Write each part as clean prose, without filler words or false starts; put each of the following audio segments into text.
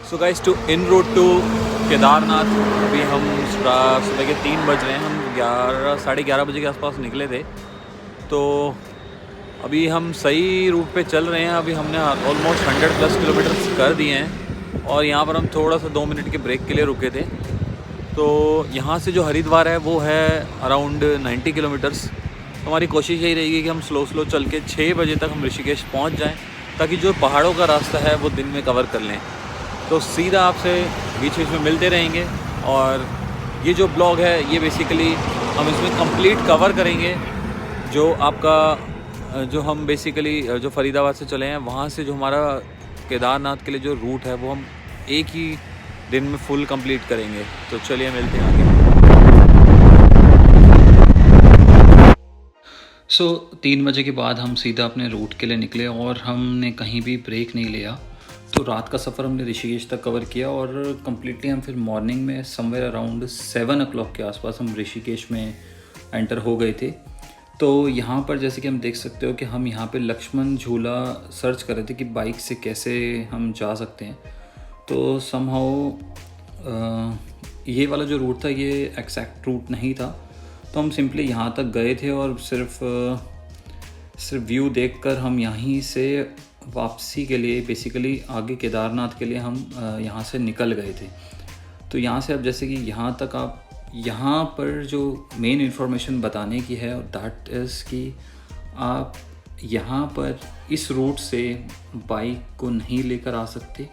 So guys to en route to Kedarnath. अभी हम सुबह के 3 बज रहे हैं। हम 11 साढ़े 11 बजे के आसपास निकले थे, तो अभी हम सही रूट पे चल रहे हैं। अभी हमने ऑलमोस्ट 100+ किलोमीटर्स कर दिए हैं और यहाँ पर हम थोड़ा सा 2 मिनट के ब्रेक के लिए रुके थे। तो यहाँ से जो हरिद्वार है वो है अराउंड 90 किलोमीटर्स। तो हमारी कोशिश यही रहेगी कि हम स्लो चल के 6 बजे तक हम ऋषिकेश पहुँच जाएँ, ताकि जो पहाड़ों का रास्ता है वो दिन में कवर कर लें। तो सीधा आपसे बीच बीच में मिलते रहेंगे। और ये जो ब्लॉग है ये बेसिकली हम इसमें कंप्लीट कवर करेंगे। जो आपका जो हम बेसिकली जो फरीदाबाद से चले हैं वहाँ से जो हमारा केदारनाथ के लिए जो रूट है वो हम एक ही दिन में फुल कंप्लीट करेंगे। तो चलिए मिलते हैं आगे। 3 बजे के बाद हम सीधा अपने रूट के लिए निकले और हमने कहीं भी ब्रेक नहीं लिया। तो रात का सफ़र हमने ऋषिकेश तक कवर किया और कम्प्लीटली हम फिर मॉर्निंग में समवेयर अराउंड 7 o'clock के आसपास हम ऋषिकेश में एंटर हो गए थे। तो यहाँ पर जैसे कि हम देख सकते हो कि हम यहाँ पे लक्ष्मण झूला सर्च कर रहे थे कि बाइक से कैसे हम जा सकते हैं। तो समहाउ ये वाला जो रूट था ये एक्जैक्ट रूट नहीं था, तो हम सिंपली यहाँ तक गए थे और सिर्फ व्यू देखकर हम यहीं से वापसी के लिए बेसिकली आगे केदारनाथ के लिए हम यहाँ से निकल गए थे। तो यहाँ से अब जैसे कि यहाँ तक आप यहाँ पर जो मेन इन्फॉर्मेशन बताने की है दैट इज़ कि आप यहाँ पर इस रूट से बाइक को नहीं लेकर आ सकते।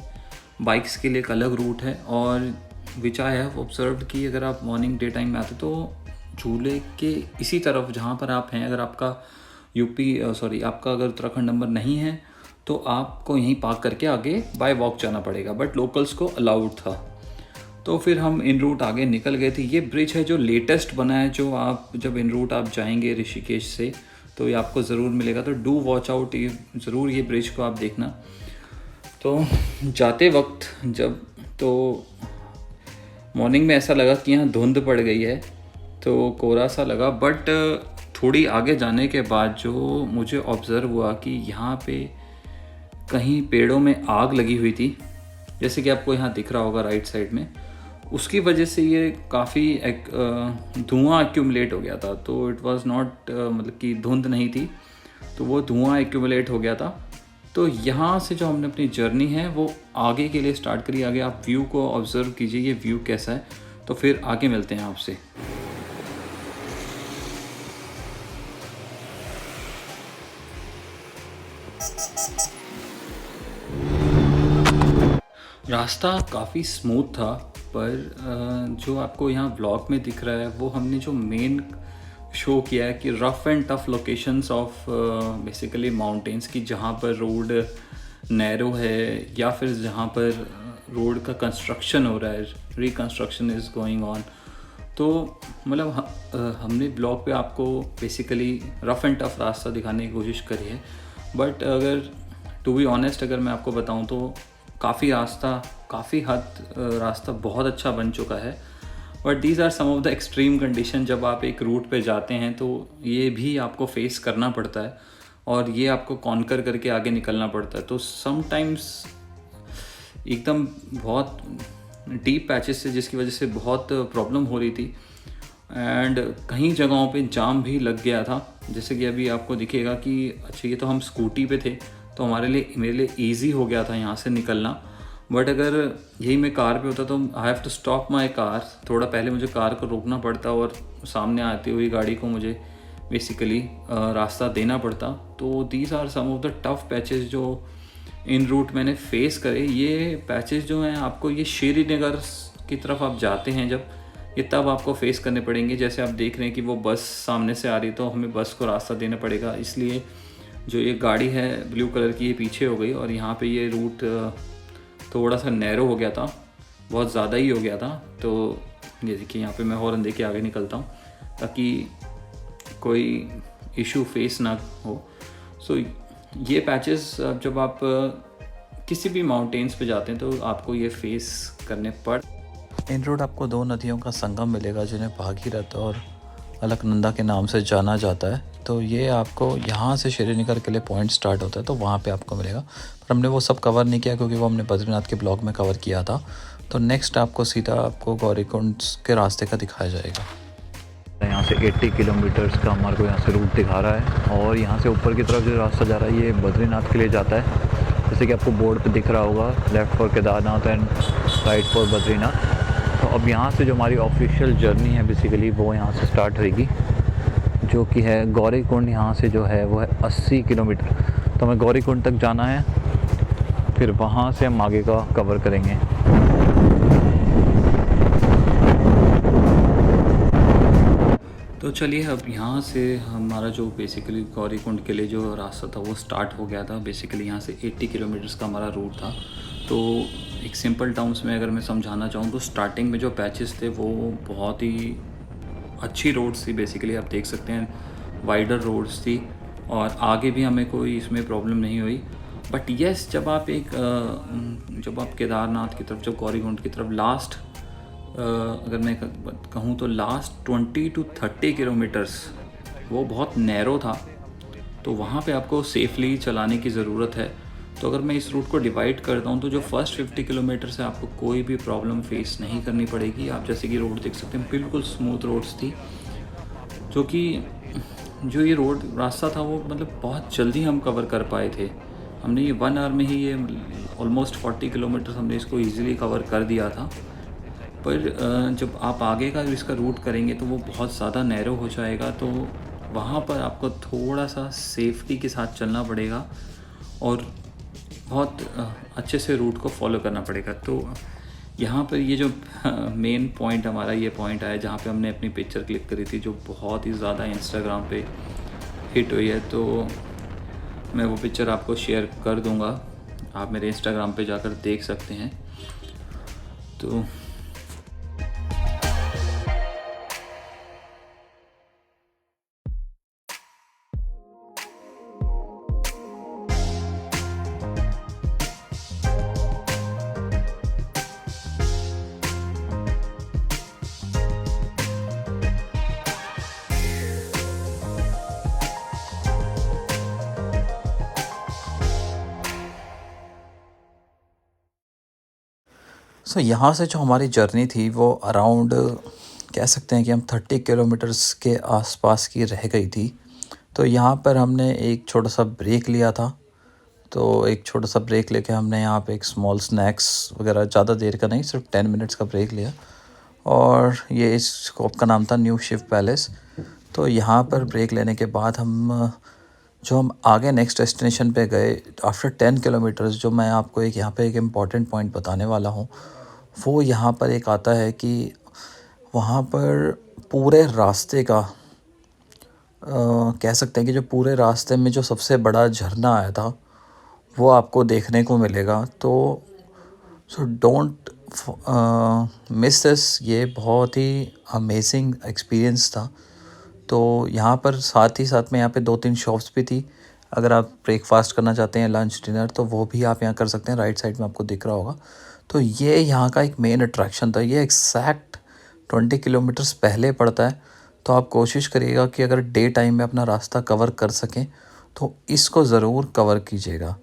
बाइक्स के लिए एक अलग रूट है और विच आई हैव ऑब्जर्व्ड कि अगर आप मॉर्निंग डे टाइम में आते तो झूले के इसी तरफ जहाँ पर आप हैं, अगर आपका आपका अगर उत्तराखंड नंबर नहीं है तो आपको यहीं पार्क करके आगे बाय वॉक जाना पड़ेगा, बट लोकल्स को अलाउड था। तो फिर हम इन रूट आगे निकल गए थे। ये ब्रिज है जो लेटेस्ट बना है, जो आप जब इन रूट आप जाएंगे ऋषिकेश से तो ये आपको ज़रूर मिलेगा। तो डू वॉच आउट, ये ज़रूर ये ब्रिज को आप देखना। तो जाते वक्त जब तो मॉर्निंग में ऐसा लगा कि यहाँ धुंध पड़ गई है, तो कोहरा सा लगा, बट थोड़ी आगे जाने के बाद जो मुझे ऑब्ज़र्व हुआ कि यहाँ पे कहीं पेड़ों में आग लगी हुई थी, जैसे कि आपको यहाँ दिख रहा होगा राइट साइड में। उसकी वजह से ये काफ़ी धुआं एक्यूमुलेट हो गया था। तो इट वाज नॉट मतलब कि धुंध नहीं थी, तो वो धुआं एक्यूमुलेट हो गया था। तो यहाँ से जो हमने अपनी जर्नी है वो आगे के लिए स्टार्ट करी। आगे आप व्यू को ऑब्ज़र्व कीजिए, ये व्यू कैसा है, तो फिर आगे मिलते हैं आपसे। रास्ता काफ़ी स्मूथ था, पर जो आपको यहाँ व्लॉग में दिख रहा है वो हमने जो मेन शो किया है कि rough and tough locations of basically mountains की, जहाँ पर रोड नैरो है या फिर जहाँ पर रोड का कंस्ट्रक्शन हो रहा है, रिकंस्ट्रक्शन इज़ गोइंग ऑन। तो मतलब हमने ब्लॉग पे आपको बेसिकली रफ़ एंड टफ़ रास्ता दिखाने की कोशिश करी है, बट अगर टू बी ऑनेस्ट अगर मैं आपको बताऊँ तो काफ़ी हद रास्ता बहुत अच्छा बन चुका है। But these are some of the extreme condition. जब आप एक रूट पे जाते हैं तो ये भी आपको फेस करना पड़ता है और ये आपको कॉन्कर करके आगे निकलना पड़ता है। तो समटाइम्स एकदम बहुत डीप पैचेस से जिसकी वजह से बहुत प्रॉब्लम हो रही थी एंड कहीं जगहों पे जाम भी लग गया था। जैसे कि अभी आपको दिखेगा कि अच्छा ये तो हम स्कूटी पे थे तो मेरे लिए ईजी हो गया था यहाँ से निकलना। बट अगर यही मैं कार पे होता तो I have to stop my car, थोड़ा पहले मुझे कार को रोकना पड़ता और सामने आती हुई गाड़ी को मुझे बेसिकली रास्ता देना पड़ता। तो these are some of the tough patches जो इन रूट मैंने फेस करे। ये पैचेस जो हैं आपको ये श्रीनगर की तरफ आप जाते हैं जब, ये तब आपको फेस करने पड़ेंगे। जैसे आप देख रहे हैं कि वो बस सामने से आ रही तो हमें बस को रास्ता देना पड़ेगा, इसलिए जो ये गाड़ी है ब्लू कलर की ये पीछे हो गई और यहाँ पे ये रूट थोड़ा सा नैरो हो गया था, बहुत ज़्यादा ही हो गया था। तो ये देखिए यहाँ पे मैं हॉर्न दे के आगे निकलता हूँ ताकि कोई इशू फेस ना हो। सो ये पैचेस जब आप किसी भी माउंटेन्स पे जाते हैं तो आपको ये फेस करने पड़। इन रोड आपको 2 नदियों का संगम मिलेगा जिन्हें भागीरथ और अलकनंदा के नाम से जाना जाता है। तो ये आपको यहाँ से श्रीनगर के लिए पॉइंट स्टार्ट होता है, तो वहाँ पे आपको मिलेगा। पर हमने वो सब कवर नहीं किया क्योंकि वो हमने बद्रीनाथ के ब्लॉग में कवर किया था। तो नेक्स्ट आपको सीधा आपको गौरीकुंड के रास्ते का दिखाया जाएगा। यहाँ से 80 किलोमीटर्स का हमारे को यहाँ से रूट दिखा रहा है, और यहाँ से ऊपर की तरफ जो रास्ता जा रहा है ये बद्रीनाथ के लिए जाता है। जैसे कि आपको बोर्ड पे दिख रहा होगा, left for Kedarnath and right for Badrinath. तो अब यहाँ से जो हमारी ऑफिशियल जर्नी है बेसिकली वो यहाँ से स्टार्ट रहेगी, जो कि है गौरीकुंड। यहाँ से जो है वो है 80 किलोमीटर। तो हमें गौरीकुंड तक जाना है, फिर वहाँ से हम आगे का कवर करेंगे। तो चलिए, अब यहाँ से हमारा जो बेसिकली गौरीकुंड के लिए जो रास्ता था वो स्टार्ट हो गया था। बेसिकली यहाँ से 80 किलोमीटर्स का हमारा रूट था। तो एक सिंपल टर्म्स में अगर मैं समझाना चाहूँ तो स्टार्टिंग में जो पैचेस थे वो बहुत ही अच्छी रोड्स थी। बेसिकली आप देख सकते हैं वाइडर रोड्स थी, और आगे भी हमें कोई इसमें प्रॉब्लम नहीं हुई। बट येस, जब आप केदारनाथ की तरफ, जब गौरीकुंड की तरफ लास्ट अगर मैं कहूँ तो लास्ट 20 to 30 किलोमीटर्स वो बहुत नैरो था, तो वहाँ पे आपको सेफली चलाने की ज़रूरत है। तो अगर मैं इस रूट को डिवाइड करता हूँ तो जो फर्स्ट 50 किलोमीटर से आपको कोई भी प्रॉब्लम फेस नहीं करनी पड़ेगी। आप जैसे कि रोड देख सकते हैं, बिल्कुल स्मूथ रोड्स थी, जो ये रोड रास्ता था वो मतलब बहुत जल्दी हम कवर कर पाए थे। हमने ये 1 आवर में ही ये ऑलमोस्ट 40 किलोमीटर हमने इसको ईज़िली कवर कर दिया था। पर जब आप आगे का इसका रूट करेंगे तो वो बहुत ज़्यादा नैरो हो जाएगा, तो वहाँ पर आपको थोड़ा सा सेफ्टी के साथ चलना पड़ेगा और बहुत अच्छे से रूट को फॉलो करना पड़ेगा। तो यहाँ पर ये जो मेन पॉइंट हमारा ये पॉइंट आया जहाँ पे हमने अपनी पिक्चर क्लिक करी थी, जो बहुत ही ज़्यादा इंस्टाग्राम पे हिट हुई है। तो मैं वो पिक्चर आपको शेयर कर दूँगा, आप मेरे इंस्टाग्राम पे जाकर देख सकते हैं। तो यहाँ से जो हमारी जर्नी थी वो अराउंड कह सकते हैं कि हम 30 किलोमीटर्स के आसपास की रह गई थी। तो यहाँ पर हमने एक छोटा सा ब्रेक लिया था। तो एक छोटा सा ब्रेक लेके हमने यहाँ पे एक स्मॉल स्नैक्स वगैरह, ज़्यादा देर का नहीं, सिर्फ 10 मिनट्स का ब्रेक लिया। और ये इस शॉप का नाम था न्यू शिव पैलेस। तो यहाँ पर ब्रेक लेने के बाद हम आगे नेक्स्ट डेस्टिनेशन पे गए आफ्टर 10 किलोमीटर्स। जो मैं आपको यहाँ पे एक इम्पॉर्टेंट पॉइंट बताने वाला हूँ, वो यहाँ पर एक आता है कि वहाँ पर पूरे रास्ते का कह सकते हैं कि जो पूरे रास्ते में जो सबसे बड़ा झरना आया था वो आपको देखने को मिलेगा। तो सो डोंट मिस दिस। ये बहुत ही अमेजिंग एक्सपीरियंस था। तो यहाँ पर साथ ही साथ में यहाँ पे 2-3 शॉप्स भी थी। अगर आप ब्रेकफास्ट करना चाहते हैं, लंच डिनर, तो वो भी आप यहाँ कर सकते हैं। राइट साइड में आपको दिख रहा होगा। तो ये यहाँ का एक मेन अट्रैक्शन था। ये एग्जैक्ट 20 किलोमीटर्स पहले पड़ता है। तो आप कोशिश करिएगा कि अगर डे टाइम में अपना रास्ता कवर कर सकें तो इसको ज़रूर कवर कीजिएगा।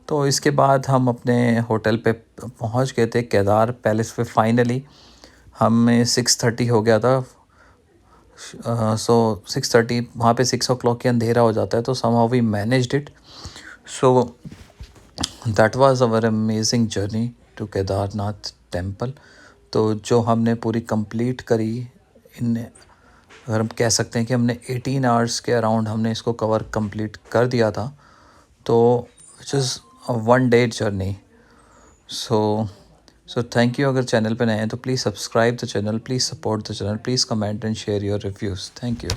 तो इसके बाद हम अपने होटल पे पहुँच गए थे, केदार पैलेस पे। फाइनली हमें 6:30 हो गया था। सो 6:30, वहाँ पे 6 o'clock के अंधेरा हो जाता है। तो somehow we managed it. So that was our amazing journey to Kedarnath temple. तो जो हमने पूरी कंप्लीट करी, अगर हम कह सकते हैं कि हमने 18 आवर्स के अराउंड हमने इसको कवर कंप्लीट कर दिया था। तो which is a 1 day journey. So thank you। अगर चैनल पे नए हैं तो please subscribe the channel, please support the channel, please comment and share your reviews. Thank you.